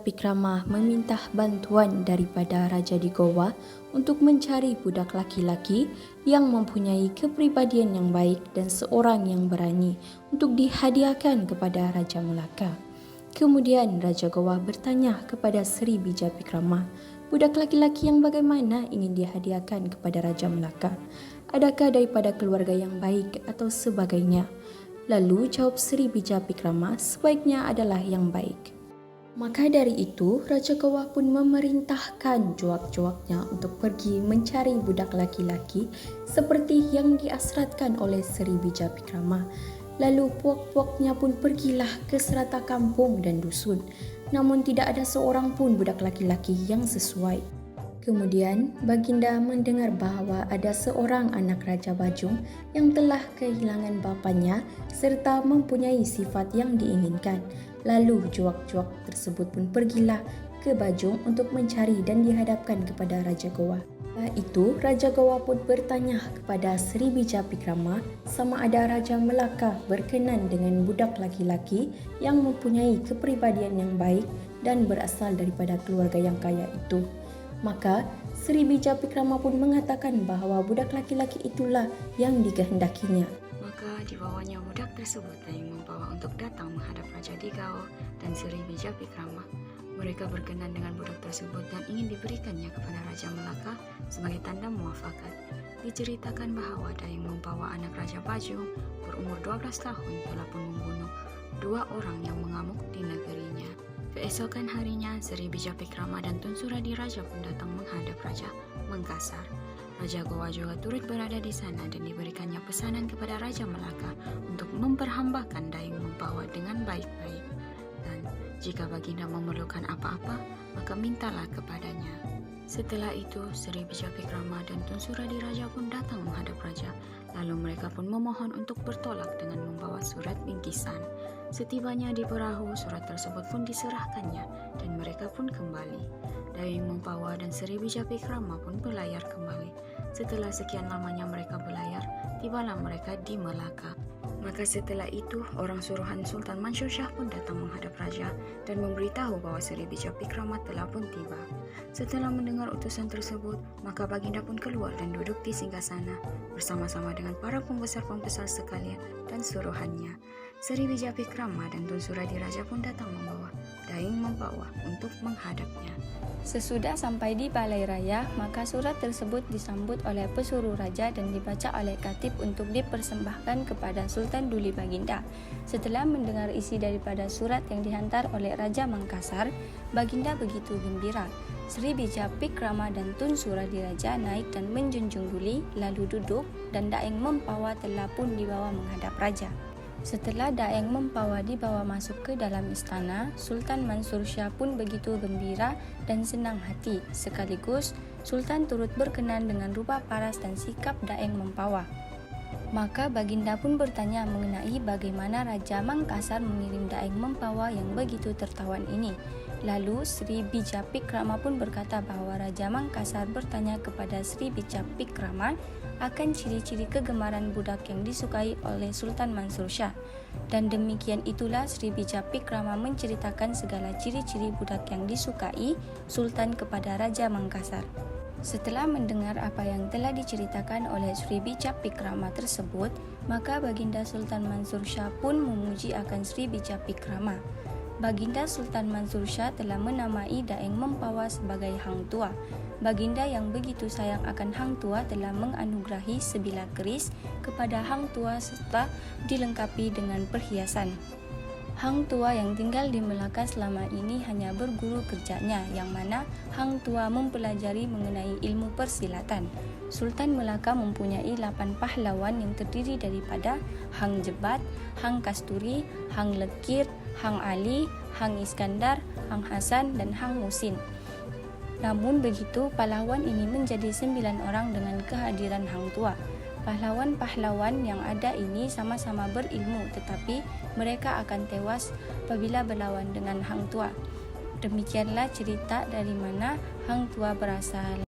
Pikramah meminta bantuan daripada Raja di Goa untuk mencari budak laki-laki yang mempunyai kepribadian yang baik dan seorang yang berani untuk dihadiahkan kepada Raja Melaka. Kemudian Raja Goa bertanya kepada Sri Bija Pikramah, budak laki-laki yang bagaimana ingin dihadiahkan kepada Raja Melaka? Adakah daripada keluarga yang baik atau sebagainya? Lalu jawab Sri Bija Pikramah, sebaiknya adalah yang baik. Maka dari itu, Raja Goa pun memerintahkan juak-juaknya untuk pergi mencari budak laki-laki seperti yang diasratkan oleh Sri Bija Pikramah. Lalu puak-puaknya pun pergilah ke serata kampung dan dusun, namun tidak ada seorang pun budak laki-laki yang sesuai. Kemudian, Baginda mendengar bahawa ada seorang anak Raja Bajung yang telah kehilangan bapanya serta mempunyai sifat yang diinginkan. Lalu juak-juak tersebut pun pergilah ke Bajung untuk mencari dan dihadapkan kepada Raja Goa. Setelah itu, Raja Goa pun bertanya kepada Sri Bija Pikramah sama ada Raja Melaka berkenan dengan budak laki-laki yang mempunyai kepribadian yang baik dan berasal daripada keluarga yang kaya itu. Maka Sri Bija Pikramah pun mengatakan bahawa budak laki-laki itulah yang dikehendakinya. Maka dibawanya budak tersebut yang membawa untuk datang menghadap Raja Digao dan Sri Bija Pikramah. Mereka berkenan dengan budak tersebut dan ingin diberikannya kepada Raja Melaka sebagai tanda muafakat. Diceritakan bahawa Daeng membawa anak Raja Bajung berumur 12 tahun telah pun membunuh 2 orang yang mengamuk di negerinya. Keesokan harinya, Sri Bija Pikramah dan Tun Suradiraja pun datang menghadap Raja Mangkasar. Raja Goa juga turut berada di sana dan diberikannya pesanan kepada Raja Melaka untuk memperhambakan Daeng membawa dengan baik-baik. Dan jika Baginda memerlukan apa-apa, maka mintalah kepadanya. Setelah itu, Sri Bija Pikramah dan Tun Suradiraja pun datang menghadap Raja. Lalu mereka pun memohon untuk bertolak dengan membawa surat bingkisan. Setibanya di perahu, surat tersebut pun diserahkannya dan mereka pun kembali. Daeng Mempawa dan Sri Bija Pikramah pun berlayar kembali. Setelah sekian lamanya mereka berlayar, tibalah mereka di Melaka. Maka setelah itu, orang suruhan Sultan Mansur Shah pun datang menghadap Raja dan memberitahu bahwa Sri Bija Pikramah telah pun tiba. Setelah mendengar utusan tersebut, maka Baginda pun keluar dan duduk di singgasana bersama-sama dengan para pembesar-pembesar sekalian dan suruhannya. Sri Bija Pikramah dan Tun Suradiraja pun datang membawa Daeng Mempawa untuk menghadapnya. Sesudah sampai di Balai Raya, maka surat tersebut disambut oleh pesuruh raja dan dibaca oleh katib untuk dipersembahkan kepada Sultan Duli Baginda. Setelah mendengar isi daripada surat yang dihantar oleh Raja Mangkasar, Baginda begitu gembira. Sri Bija Pikramah dan Tun Suradiraja naik dan menjunjung Duli, lalu duduk, dan Daeng Mempawa telah pun dibawa menghadap Raja. Setelah Daeng Mempawa dibawa masuk ke dalam istana, Sultan Mansur Shah pun begitu gembira dan senang hati. Sekaligus, Sultan turut berkenan dengan rupa paras dan sikap Daeng Mempawa. Maka Baginda pun bertanya mengenai bagaimana Raja Mangkasar mengirim Daeng Mempawa yang begitu tertawan ini. Lalu Sri Bija Pikramah pun berkata bahawa Raja Mangkasar bertanya kepada Sri Bija Pikramah akan ciri-ciri kegemaran budak yang disukai oleh Sultan Mansur Shah. Dan demikian itulah Sri Bija Pikramah menceritakan segala ciri-ciri budak yang disukai Sultan kepada Raja Mangkasar. Setelah mendengar apa yang telah diceritakan oleh Sri Bija Pikramah tersebut, maka Baginda Sultan Mansur Shah pun memuji akan Sri Bija Pikramah. Baginda Sultan Mansur Shah telah menamai Daeng Mempawa sebagai Hang Tua. Baginda yang begitu sayang akan Hang Tua telah menganugerahi sebilah keris kepada Hang Tua serta dilengkapi dengan perhiasan. Hang Tua yang tinggal di Melaka selama ini hanya berguru kerjanya, yang mana Hang Tua mempelajari mengenai ilmu persilatan. Sultan Melaka mempunyai 8 pahlawan yang terdiri daripada Hang Jebat, Hang Kasturi, Hang Lekir, Hang Ali, Hang Iskandar, Hang Hasan dan Hang Musin. Namun begitu, pahlawan ini menjadi 9 orang dengan kehadiran Hang Tua. Pahlawan-pahlawan yang ada ini sama-sama berilmu, tetapi mereka akan tewas apabila berlawan dengan Hang Tua. Demikianlah cerita dari mana Hang Tua berasal.